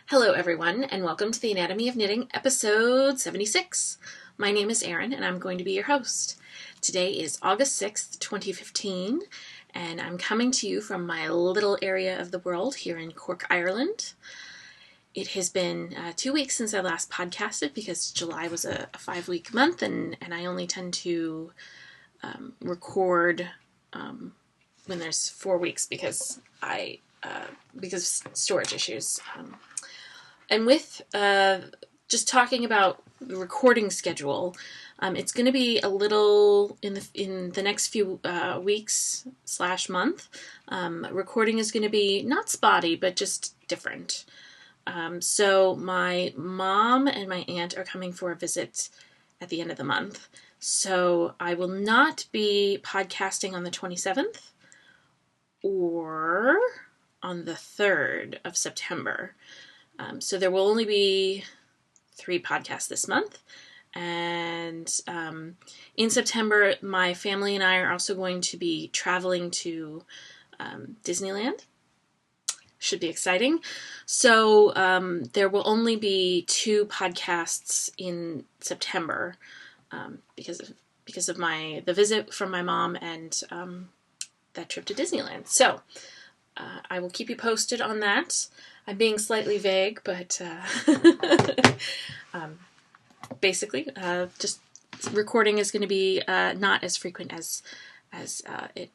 Hello everyone, and welcome to the Anatomy of Knitting, episode 76. My name is Erin, and I'm going to be your host. Today is August 6th, 2015, and I'm coming to you from my little area of the world here in Cork, Ireland. It has been 2 weeks since I last podcasted because July was a 5-week month, and I only tend to record when there's 4 weeks because of storage issues. And with just talking about the recording schedule, it's going to be a little in the next few weeks / month. Recording is going to be not spotty, but just different. So my mom and my aunt are coming for a visit at the end of the month. So I will not be podcasting on the 27th or on the 3rd of September. So there will only be 3 podcasts this month. And in September, my family and I are also going to be traveling to Disneyland. Should be exciting. So there will only be 2 podcasts in September because of the visit from my mom and that trip to Disneyland. So I will keep you posted on that. I'm being slightly vague, but basically, just recording is going to be not as frequent as it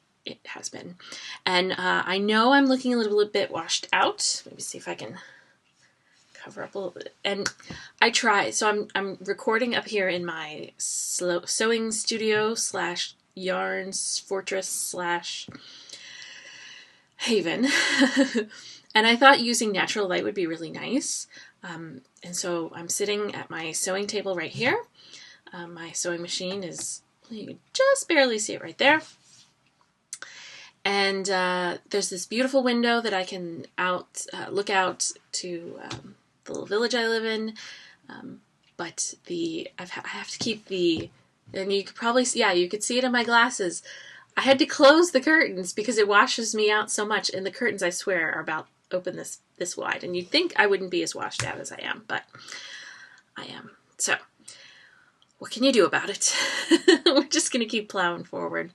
has been. And I know I'm looking a little bit washed out. Let me see if I can cover up a little bit. And I try. So I'm recording up here in my sewing studio / yarns fortress / haven. And I thought using natural light would be really nice. And so I'm sitting at my sewing table right here. My sewing machine is, you can just barely see it right there. And there's this beautiful window that I can look out to the little village I live in. But I have to keep and you could probably see, you could see it in my glasses. I had to close the curtains because it washes me out so much. And the curtains, I swear, are about open this wide. And you'd think I wouldn't be as washed out as I am, but I am. So what can you do about it? We're just going to keep plowing forward.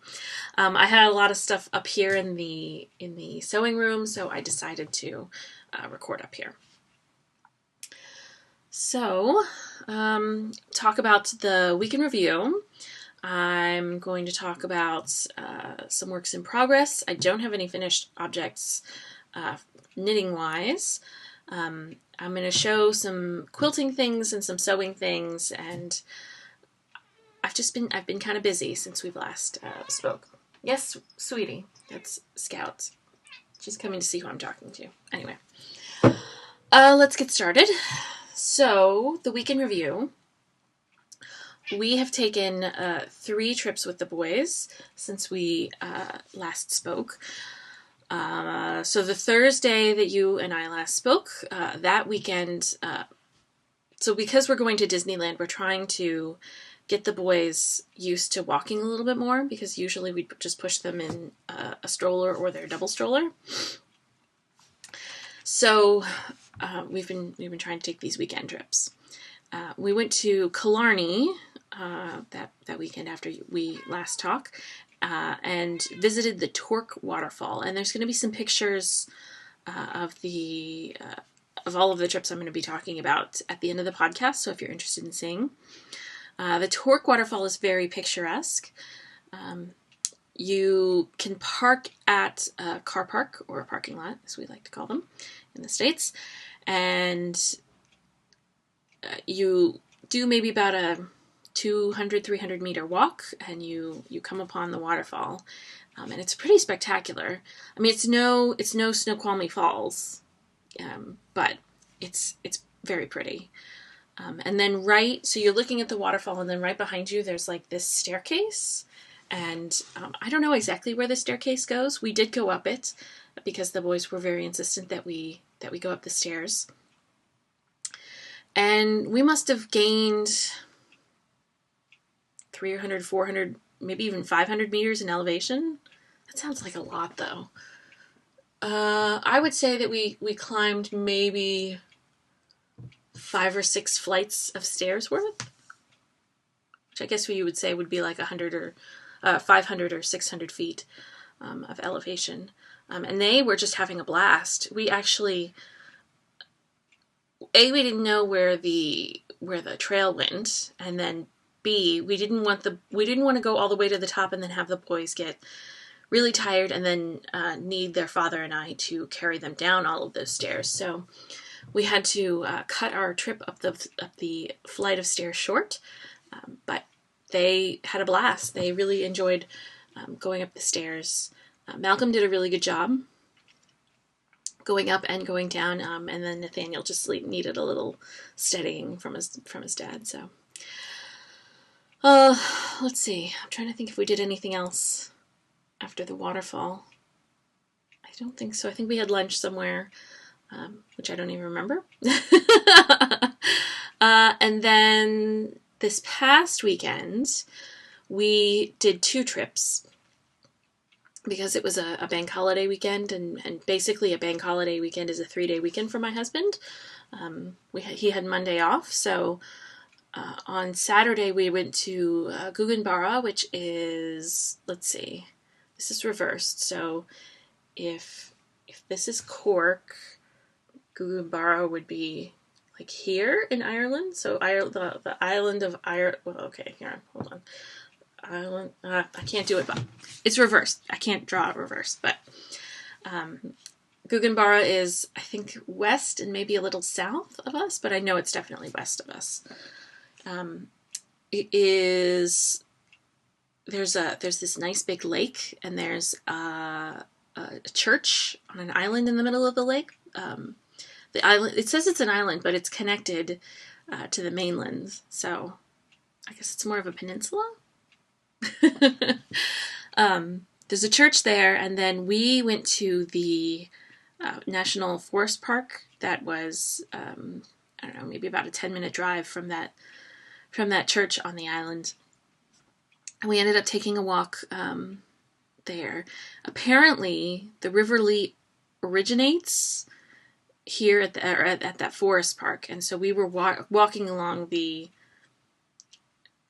I had a lot of stuff up here in the sewing room, so I decided to record up here. So, talk about the week in review. I'm going to talk about some works in progress. I don't have any finished objects knitting-wise. I'm going to show some quilting things and some sewing things, and I've been kind of busy since we've last spoke. Yes, sweetie, that's Scout. She's coming to see who I'm talking to. Anyway, let's get started. So, the week in review. We have taken 3 trips with the boys since we last spoke. So the Thursday that you and I last spoke, that weekend, so because we're going to Disneyland, we're trying to get the boys used to walking a little bit more, because usually we just push them in a stroller or their double stroller. So we've been trying to take these weekend trips. We went to Killarney that weekend after we last talked, and visited the Torque waterfall. And there's going to be some pictures of all of the trips I'm going to be talking about at the end of the podcast. So if you're interested in seeing, the Torque waterfall is very picturesque. You can park at a car park, or a parking lot, as we like to call them in the States, and you do maybe about a 200-300 meter walk, and you come upon the waterfall, and it's pretty spectacular. I mean, it's no Snoqualmie Falls, but it's very pretty. And then so you're looking at the waterfall, and then right behind you there's like this staircase, and I don't know exactly where the staircase goes. We did go up it because the boys were very insistent that we go up the stairs. And we must have gained 300, 400, maybe even 500 meters in elevation. That sounds like a lot, though. I would say that we climbed maybe 5 or 6 flights of stairs worth, which I guess you would say would be like 100 or 500 or 600 feet of elevation. And they were just having a blast. We actually, we didn't know where the trail went, and then B, we didn't want to go all the way to the top and then have the boys get really tired and then need their father and I to carry them down all of those stairs. So we had to cut our trip up the flight of stairs short, but they had a blast. They really enjoyed going up the stairs. Malcolm did a really good job going up and going down, and then Nathaniel just needed a little steadying from his dad. So, let's see. I'm trying to think if we did anything else after the waterfall. I don't think so. I think we had lunch somewhere, which I don't even remember. And then this past weekend, we did 2 trips because it was a bank holiday weekend, and basically a bank holiday weekend is a 3-day weekend for my husband. He had Monday off, so on Saturday we went to Guggenbara, which is, let's see, this is reversed. So if this is Cork, Guggenbara would be like here in Ireland. So the island of Ireland. Well, okay, here, hold on. Island. I can't do it, but it's reversed. I can't draw it reversed, but Guggenbara is, I think, west and maybe a little south of us, but I know it's definitely west of us. It is. There's this nice big lake, and there's a church on an island in the middle of the lake. The island. It says it's an island, but it's connected to the mainland, so I guess it's more of a peninsula. There's a church there, and then we went to the National Forest Park that was, I don't know, maybe about a 10-minute drive from that church on the island. And we ended up taking a walk there. Apparently, the River Lee originates here at that forest park, and so we were walking along the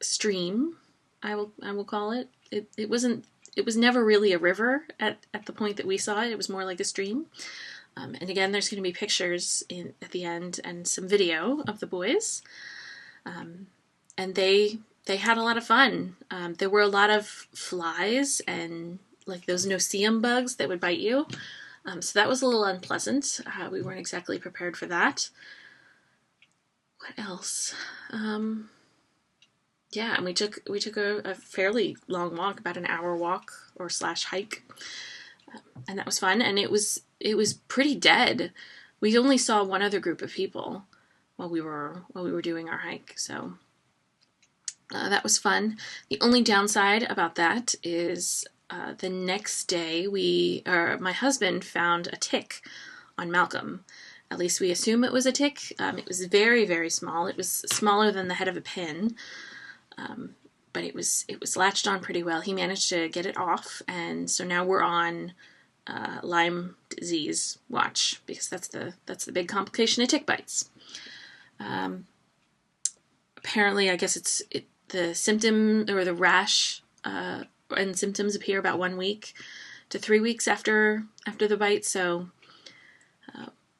stream, I will call it. It was never really a river at the point that we saw it. It was more like a stream. And again, there's going to be pictures at the end and some video of the boys. And they had a lot of fun. There were a lot of flies and like those no-see-um bugs that would bite you. So that was a little unpleasant. We weren't exactly prepared for that. What else? Yeah, and we took a fairly long walk, about an hour walk or / hike, and that was fun. And it was pretty dead. We only saw one other group of people while we were doing our hike, so that was fun. The only downside about that is the next day my husband found a tick on Malcolm. At least we assume it was a tick. It was very, very small. It was smaller than the head of a pin. But it was latched on pretty well. He managed to get it off, and so now we're on Lyme disease watch, because that's the big complication of tick bites. Apparently, I guess the symptom or the rash and symptoms appear about 1 week to 3 weeks after the bite. So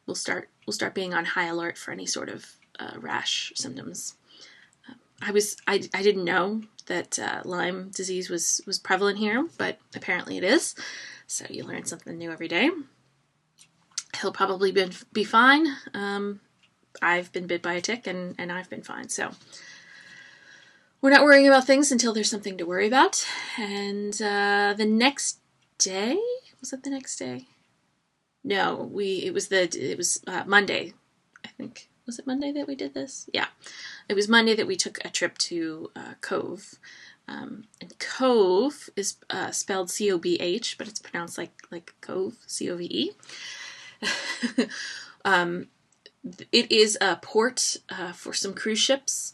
we'll start being on high alert for any sort of rash symptoms. I didn't know that Lyme disease was prevalent here, but apparently it is. So you learn something new every day. He'll probably be fine. I've been bit by a tick, and I've been fine. So we're not worrying about things until there's something to worry about. And the next day, was it the next day? No, it was Monday, I think. Was it Monday that we did this? Yeah. It was Monday that we took a trip to Cove. And Cove is spelled C-O-B-H, but it's pronounced like Cove, C-O-V-E. It is a port for some cruise ships.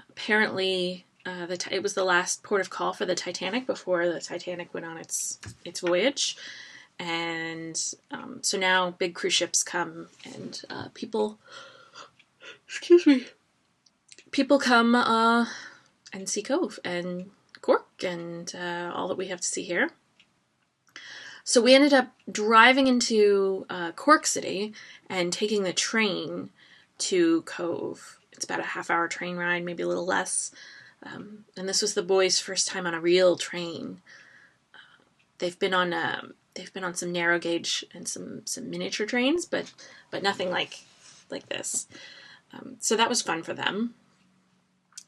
Apparently, it was the last port of call for the Titanic before the Titanic went on its voyage. And so now big cruise ships come, and people excuse me, people come and see Cove and Cork and all that we have to see here. So we ended up driving into Cork City and taking the train to Cove. It's about a half-hour train ride, maybe a little less. And this was the boys' first time on a real train. They've been on some narrow gauge and some miniature trains, but nothing like this. So that was fun for them.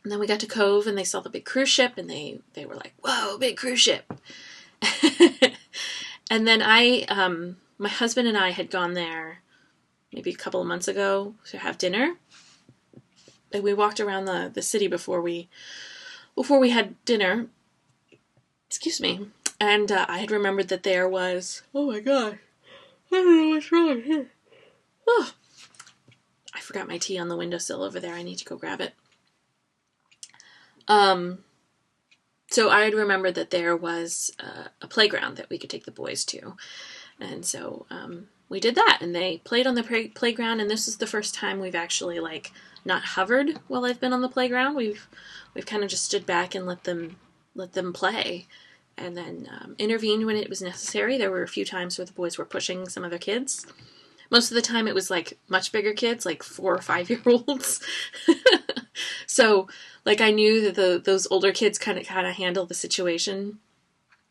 And then we got to Cove and they saw the big cruise ship and they were like, "Whoa, big cruise ship!" And then my husband and I had gone there maybe a couple of months ago to have dinner. And we walked around the city before we had dinner. Excuse me. And I had remembered that there was, oh my god, I don't know what's wrong here. Oh, I forgot my tea on the windowsill over there. I need to go grab it. So I had remembered that there was a playground that we could take the boys to. And so we did that. And they played on the playground. And this is the first time we've actually, like, not hovered while I've been on the playground. We've kind of just stood back and let them play. And then intervened when it was necessary. There were a few times where the boys were pushing some other kids. Most of the time it was, like, much bigger kids, like 4 or 5-year-olds. So, like, I knew that those older kids kind of handled the situation.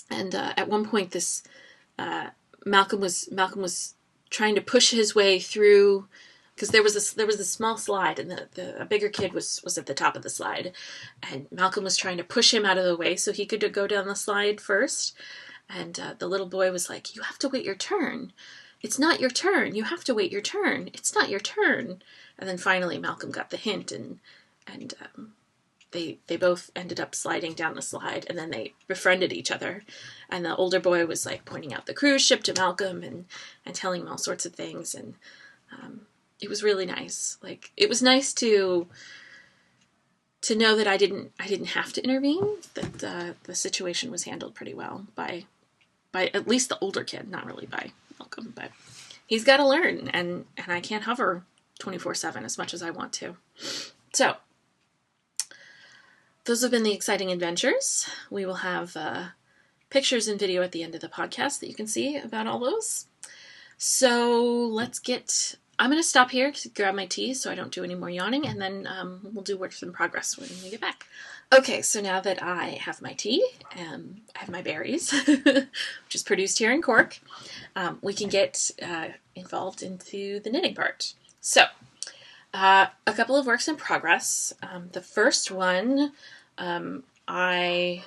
And at one point, this Malcolm was trying to push his way through, because there was a small slide, and a bigger kid was at the top of the slide, and Malcolm was trying to push him out of the way so he could go down the slide first. And the little boy was like, "You have to wait your turn. It's not your turn. You have to wait your turn. It's not your turn." And then finally Malcolm got the hint, and they both ended up sliding down the slide, and then they befriended each other. And the older boy was, like, pointing out the cruise ship to Malcolm and telling him all sorts of things. And it was really nice. Like, it was nice to know that I didn't have to intervene, that the situation was handled pretty well by at least the older kid, not really by Malcolm, but he's got to learn, and I can't hover 24/7 as much as I want to. So those have been the exciting adventures. We will have pictures and video at the end of the podcast that you can see about all those. So I'm going to stop here to grab my tea so I don't do any more yawning, and then we'll do works in progress when we get back. Okay, so now that I have my tea, I have my berries, which is produced here in Cork, we can get involved into the knitting part. So, a couple of works in progress. The first one I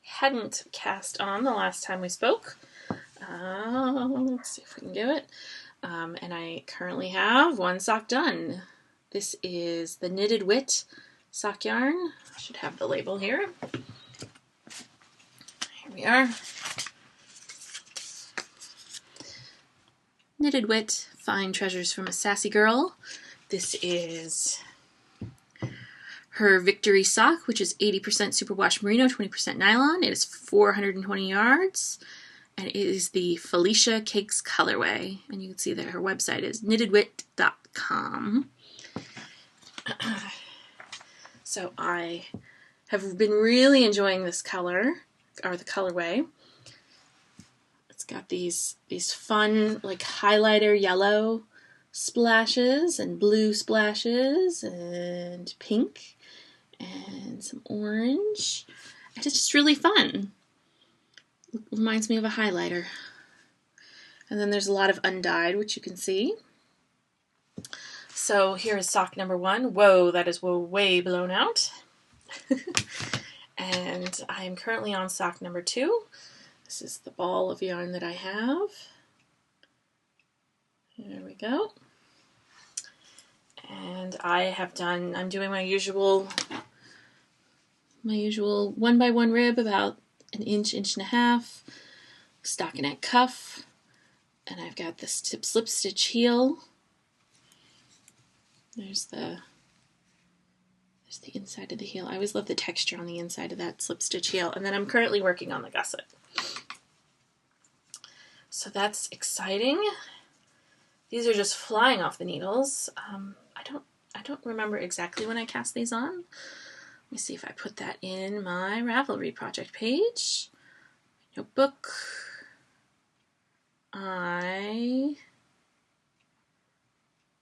hadn't cast on the last time we spoke. Let's see if we can do it. And I currently have one sock done. This is the Knitted Wit sock yarn. I should have the label here. Here we are. Knitted Wit, Fine Treasures from a Sassy Girl. This is her Victory sock, which is 80% superwash merino, 20% nylon. It is 420 yards. And it is the Felicia Cakes colorway. And you can see that her website is knittedwit.com. So I have been really enjoying this color, or the colorway. It's got these fun, like, highlighter yellow splashes and blue splashes and pink and some orange. And it's just really fun. It reminds me of a highlighter. And then there's a lot of undyed, which you can see. So here is sock number 1. Whoa, that is way blown out. And I am currently on sock number 2. This is the ball of yarn that I have. There we go. And I'm doing my usual 1x1 rib, about an inch and a half, stockinette cuff, and I've got this slip stitch heel. There's the inside of the heel. I always love the texture on the inside of that slip stitch heel. And then I'm currently working on the gusset. So that's exciting. These are just flying off the needles. I don't remember exactly when I cast these on. Let me see if I put that in my Ravelry project page. Notebook. I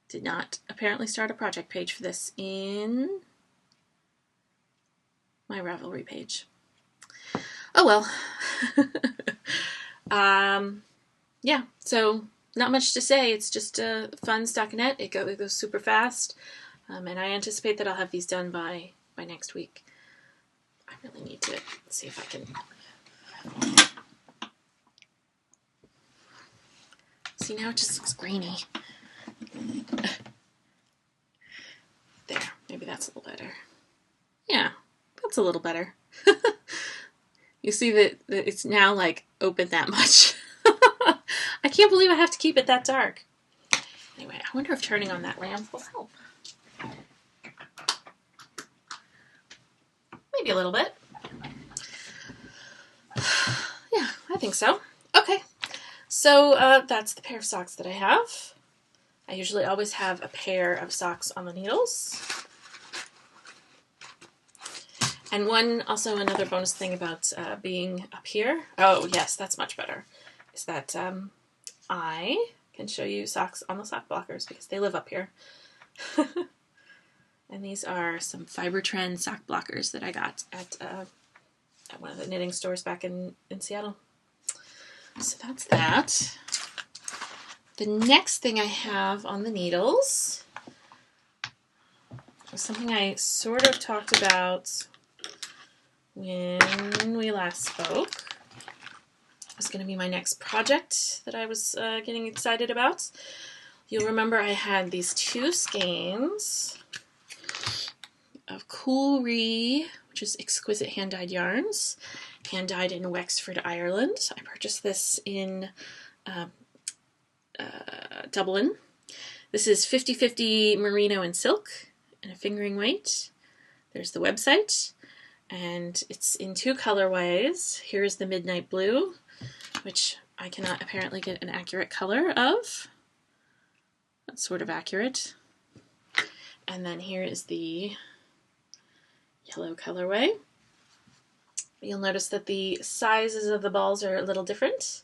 did not apparently start a project page for this in my Ravelry page. Oh well. Yeah, so not much to say. It's just a fun stockinette. It goes super fast, and I anticipate that I'll have these done by next week. I really need to see if I can. See, now it just looks grainy. There, maybe that's a little better. Yeah, that's a little better. You see that it's now like open that much. I can't believe I have to keep it that dark. Anyway, I wonder if turning on that lamp will help. Maybe a little bit. Yeah, I think so. Okay, so that's the pair of socks that I have. I usually always have a pair of socks on the needles. And another bonus thing about being up here, oh yes, that's much better, is that I can show you socks on the sock blockers because they live up here. And these are some Fiber Trend sock blockers that I got at one of the knitting stores back in Seattle. So that's that. The next thing I have on the needles was something I sort of talked about when we last spoke. It was going to be my next project that I was getting excited about. You'll remember I had these two skeins of Coolry, which is exquisite hand-dyed yarns, hand-dyed in Wexford, Ireland. I purchased this in Dublin. This is 50-50 merino and silk and a fingering weight. There's the website. And it's in two colorways. Here's the midnight blue, which I cannot apparently get an accurate color of. That's sort of accurate. And then here is the yellow colorway. You'll notice that the sizes of the balls are a little different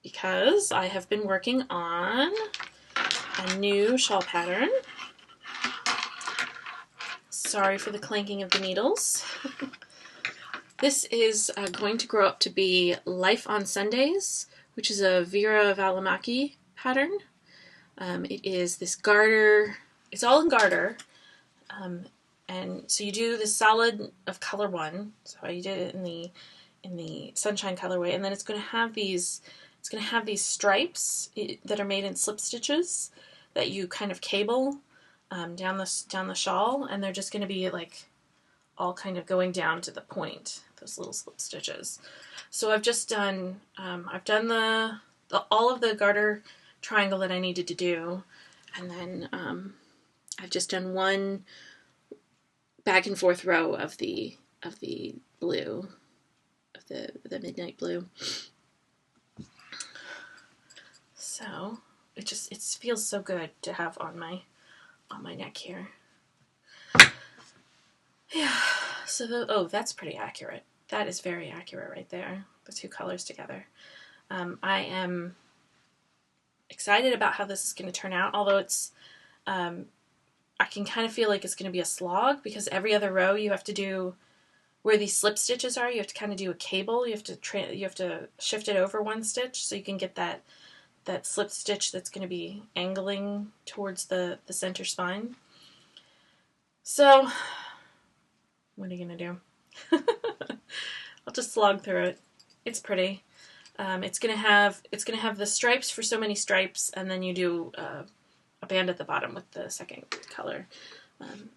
because I have been working on a new shawl pattern. Sorry for the clanking of the needles. This is going to grow up to be Life on Sundays, which is a Vera Valimaki pattern. It is this garter. It's all in garter. And so you do the solid of color 1. So I did it in the sunshine colorway, and then it's going to have these stripes that are made in slip stitches that you kind of cable down the shawl, and they're just going to be like all kind of going down to the point, those little slip stitches. So I've just done all of the garter triangle that I needed to do, and then I've just done one back and forth row of the blue, of the midnight blue. So it feels so good to have on my neck here. Yeah, so that's pretty accurate. That is very accurate right there, the two colors together. I am excited about how this is going to turn out, although it's, I can kind of feel like it's going to be a slog because every other row you have to do, where these slip stitches are, you have to kind of do a cable. You have to shift it over one stitch so you can get that slip stitch that's going to be angling towards the center spine. So, what are you going to do? I'll just slog through it. It's pretty. It's going to have the stripes for so many stripes, and then you do a band at the bottom with the second color.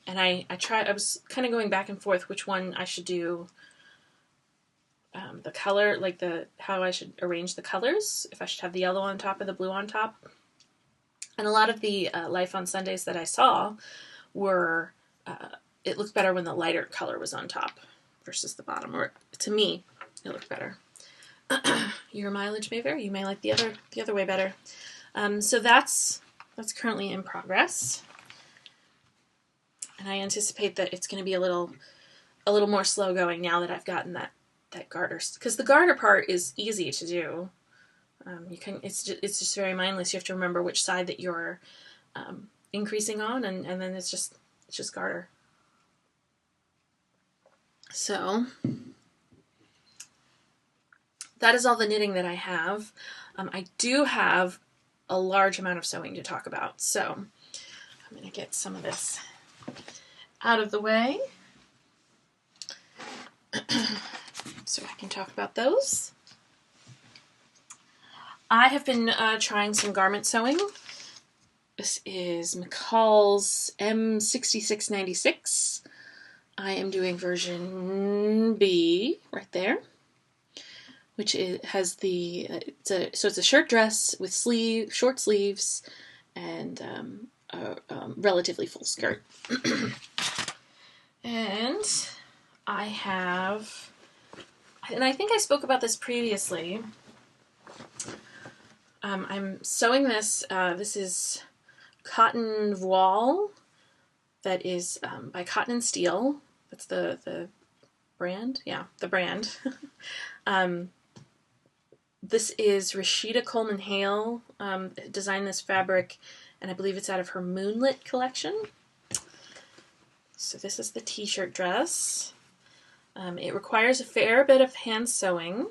And I was kind of going back and forth which one I should do, the color, like how I should arrange the colors, if I should have the yellow on top or the blue on top. And a lot of the Life on Sundays that I saw were, it looked better when the lighter color was on top versus the bottom, or to me, it looked better. Your mileage may vary. You may like the other way better. So that's currently in progress. And I anticipate that it's going to be a little more slow going now that I've gotten that garter, because the garter part is easy to do. It's just very mindless. You have to remember which side that you're increasing on, and then it's just garter. So that is all the knitting that I have. I do have a large amount of sewing to talk about, so I'm going to get some of this out of the way so I can talk about those. I have been trying some garment sewing. This is McCall's M6696. I am doing version B right there, which has the so it's a shirt dress with short sleeves and a relatively full skirt. And I have, and I think I spoke about this previously. I'm sewing this. This is cotton voile that is by Cotton and Steel. That's the brand. Yeah, the brand. This is Rashida Coleman Hale designed this fabric, and I believe it's out of her Moonlit collection. So this is the t-shirt dress. It requires a fair bit of hand sewing.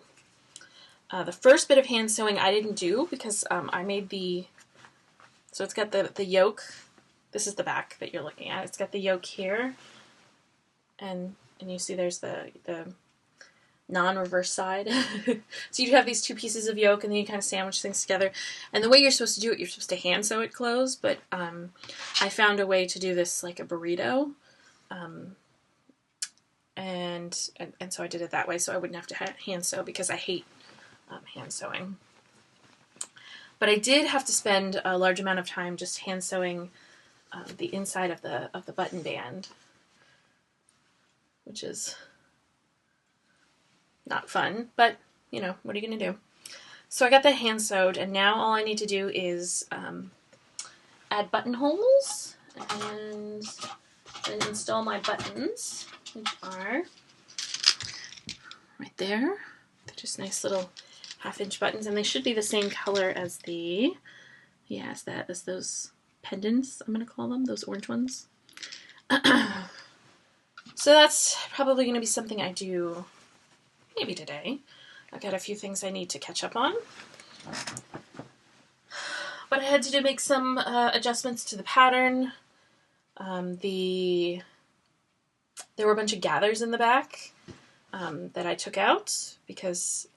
The first bit of hand sewing I didn't do because I made so it's got the yoke. This is the back that you're looking at. It's got the yoke here, and you see there's the non-reverse side. So you have these two pieces of yoke, and then you kind of sandwich things together. And the way you're supposed to do it, you're supposed to hand sew it closed, but I found a way to do this like a burrito. And so I did it that way, so I wouldn't have to hand sew, because I hate hand sewing. But I did have to spend a large amount of time just hand sewing the inside of the button band, which is not fun, but you know, what are you going to do? So I got that hand sewed, and now all I need to do is add buttonholes and then install my buttons, which are right there. They're just nice little 1/2-inch buttons, and they should be the same color as as those pendants, I'm going to call them, those orange ones. So that's probably going to be something I do maybe today. I've got a few things I need to catch up on. But I had to make some adjustments to the pattern. There were a bunch of gathers in the back that I took out because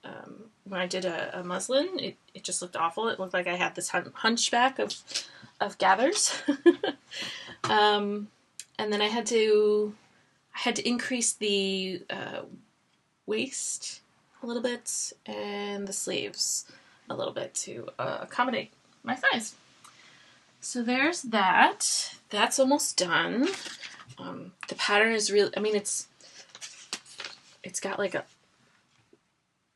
when I did a muslin, it just looked awful. It looked like I had this hunchback of gathers. And then I had to increase the waist a little bit and the sleeves a little bit to accommodate my size. So there's that. That's almost done. The pattern is really, I mean, it's got like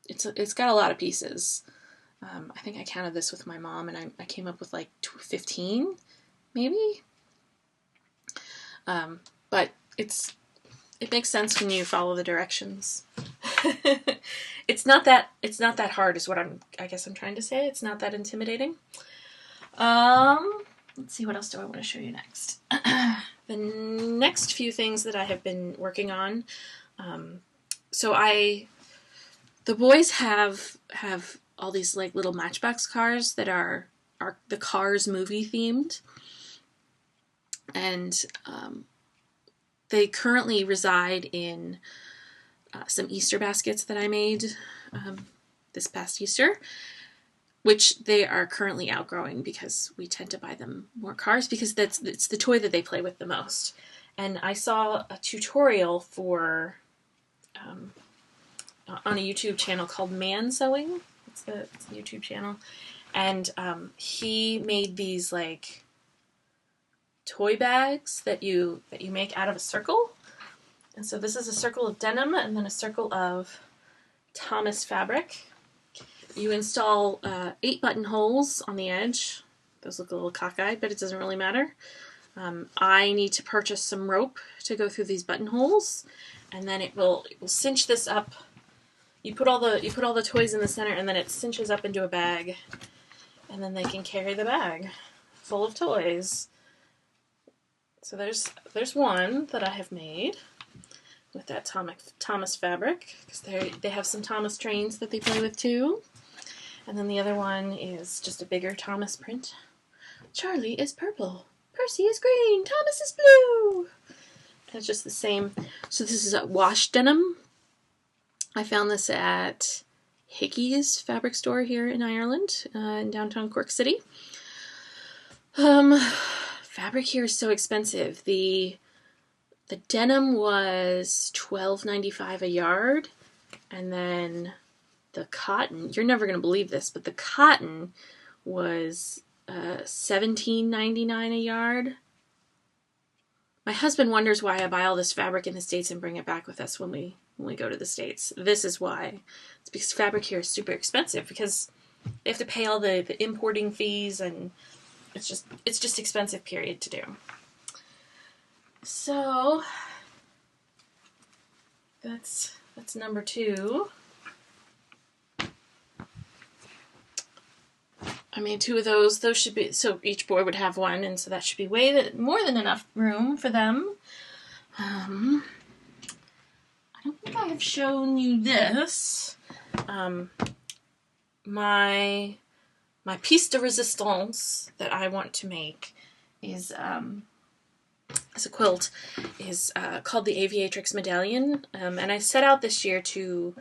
it's got a lot of pieces. I think I counted this with my mom, and I came up with like 15, maybe. But it makes sense when you follow the directions. It's not that hard, is what I guess I'm trying to say. It's not that intimidating. Let's see, what else do I want to show you next? The next few things that I have been working on. The boys have all these like little Matchbox cars that are the Cars movie themed, and they currently reside in some Easter baskets that I made this past Easter, which they are currently outgrowing because we tend to buy them more cars because it's the toy that they play with the most. And I saw a tutorial for on a YouTube channel called Man Sewing. It's the YouTube channel, and he made these like toy bags that you make out of a circle. And so this is a circle of denim and then a circle of Thomas fabric. You install 8 buttonholes on the edge. Those look a little cockeyed, but it doesn't really matter. I need to purchase some rope to go through these buttonholes, and then it will cinch this up. You put all the toys in the center, and then it cinches up into a bag, and then they can carry the bag full of toys. So there's one that I have made with that Thomas fabric, because they have some Thomas trains that they play with too. And then the other one is just a bigger Thomas print. Charlie is purple, Percy is green, Thomas is blue. And it's just the same. So this is a wash denim. I found this at Hickey's fabric store here in Ireland, in downtown Cork City. Fabric here is so expensive. The denim was $12.95 a yard, and then the cotton, you're never going to believe this, but the cotton was $17.99 a yard. My husband wonders why I buy all this fabric in the States and bring it back with us when we go to the States. This is why. It's because fabric here is super expensive, because they have to pay all the importing fees, and it's just expensive, period, to do. So that's number 2. I made 2 of those. Those should be, so each boy would have one, and so that should be more than enough room for them. I don't think I have shown you this. My piece de resistance that I want to make is as a quilt is called the Aviatrix medallion, and I set out this year to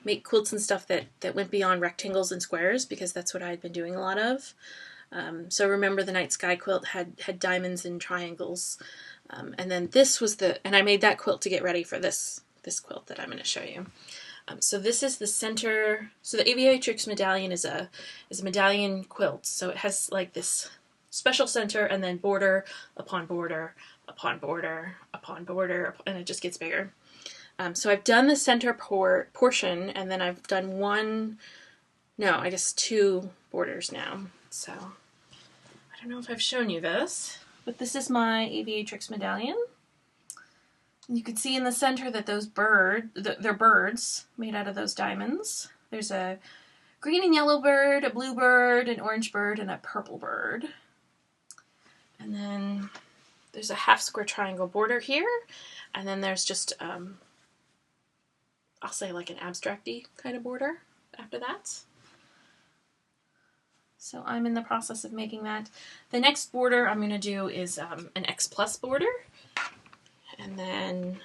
make quilts and stuff that went beyond rectangles and squares, because that's what I had been doing a lot of. So remember, the night sky quilt had diamonds and triangles, and then this was and I made that quilt to get ready for this quilt that I'm going to show you. So this is the center. So the Aviatrix medallion is a medallion quilt. So it has like this special center, and then border upon border upon border upon border, and it just gets bigger. So I've done the center portion, and then I've done 2 borders now. So I don't know if I've shown you this, but this is my Aviatrix medallion. You can see in the center that those they're birds made out of those diamonds. There's a green and yellow bird, a blue bird, an orange bird, and a purple bird. And then there's a half square triangle border here, and then there's just, I'll say like an abstract-y kind of border after that. So I'm in the process of making that. The next border I'm going to do is an X plus border. And then,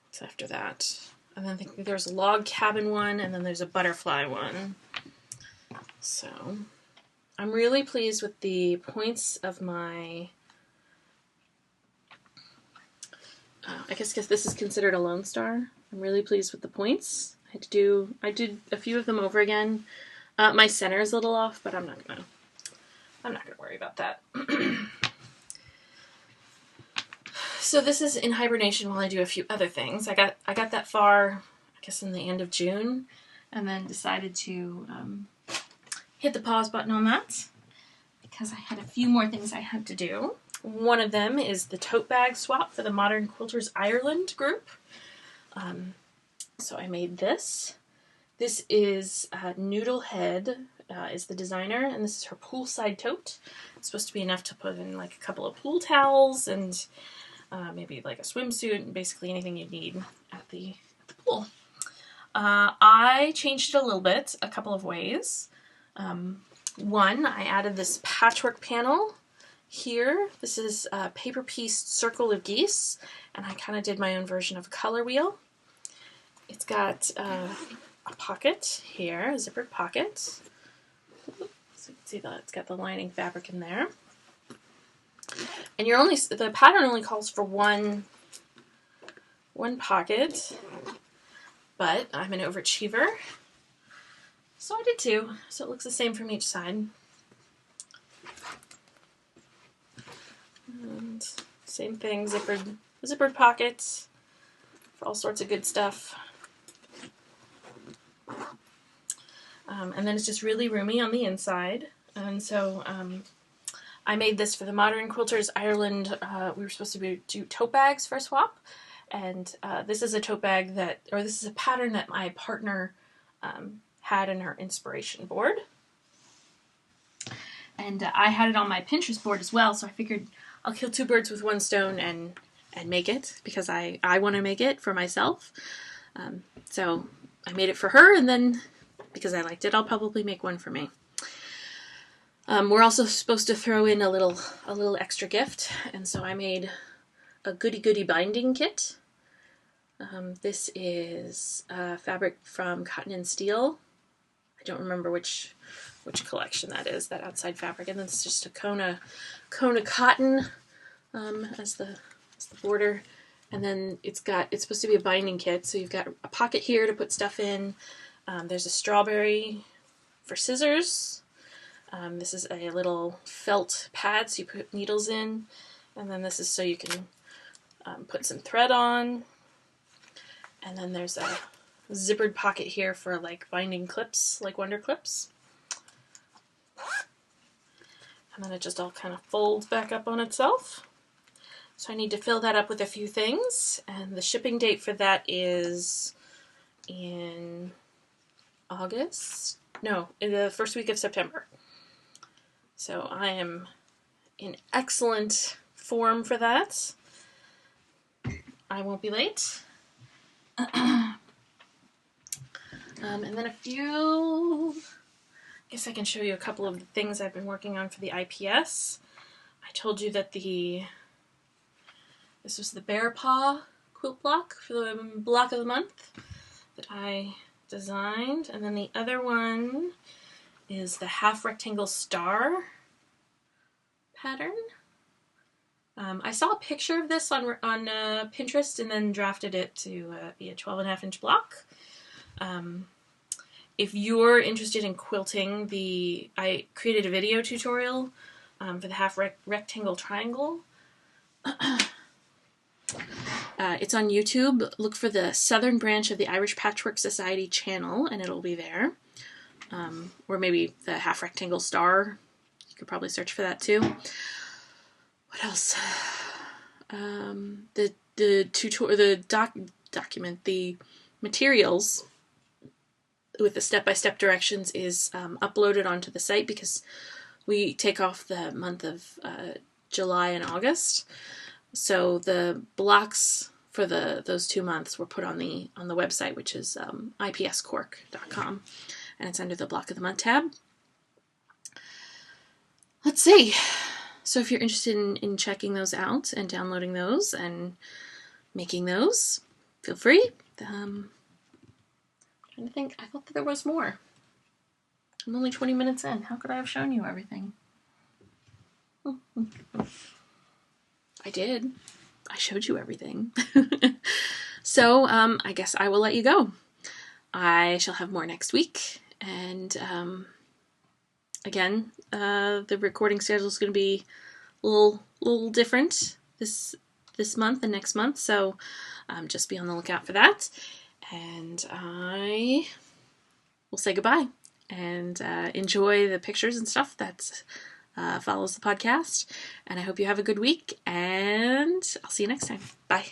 what's after that? And then I think there's a log cabin one, and then there's a butterfly one. So I'm really pleased with the points of my, I guess this is considered a Lone Star. I'm really pleased with the points. I did a few of them over again. My center is a little off, but I'm not gonna worry about that. So this is in hibernation while I do a few other things. I got that far, I guess, in the end of June, and then decided to hit the pause button on that because I had a few more things I had to do. One of them is the tote bag swap for the Modern Quilters Ireland group. So I made this. This is Noodlehead is the designer, and this is her poolside tote. It's supposed to be enough to put in like a couple of pool towels and maybe like a swimsuit, and basically anything you need at the pool. I changed it a little bit, a couple of ways. One, I added this patchwork panel here. This is a paper pieced circle of geese, and I kind of did my own version of a color wheel. It's got a pocket here, a zippered pocket. So you can see that it's got the lining fabric in there. And the pattern only calls for one pocket, but I'm an overachiever, so I did 2. So it looks the same from each side. And same thing, zippered pockets for all sorts of good stuff. And then it's just really roomy on the inside. And so I made this for the Modern Quilters Ireland. We were supposed to do tote bags for a swap, and this is a tote bag this is a pattern that my partner had in her inspiration board. And I had it on my Pinterest board as well, so I figured I'll kill two birds with one stone and make it, because I want to make it for myself. So I made it for her, and then because I liked it, I'll probably make one for me. We're also supposed to throw in a little extra gift, and so I made a goody binding kit. This is fabric from Cotton and Steel. I don't remember which collection that is, that outside fabric, and then it's just a Kona cotton as the border, and then it's supposed to be a binding kit. So you've got a pocket here to put stuff in. There's a strawberry for scissors. This is a little felt pad so you put needles in, and then this is so you can put some thread on. And then there's a zippered pocket here for like binding clips, like Wonder Clips. And then it just all kind of folds back up on itself. So I need to fill that up with a few things, and the shipping date for that is in August? No, in the first week of September. So I am in excellent form for that. I won't be late. And then I guess I can show you a couple of the things I've been working on for the IPS. I told you that this was the Bear Paw quilt block for the block of the month that I designed. And then the other one is the half rectangle star pattern. I saw a picture of this on Pinterest and then drafted it to be a 12.5 inch block. If you're interested in quilting, I created a video tutorial for the half rectangle triangle. It's on YouTube. Look for the Southern branch of the Irish Patchwork Society channel, and it'll be there. Or maybe the half rectangle star. You could probably search for that too. What else? The materials with the step-by-step directions is uploaded onto the site, because we take off the month of July and August. So the blocks for those 2 months were put on the website, which is ipscork.com, and it's under the Block of the Month tab. Let's see. So if you're interested in checking those out and downloading those and making those, feel free. I'm trying to think. I thought that there was more. I'm only 20 minutes in. How could I have shown you everything? I did. I showed you everything. So I guess I will let you go. I shall have more next week. And again, the recording schedule is going to be a little different this month and next month. So just be on the lookout for that. And I will say goodbye and enjoy the pictures and stuff that follows the podcast. And I hope you have a good week, and I'll see you next time. Bye.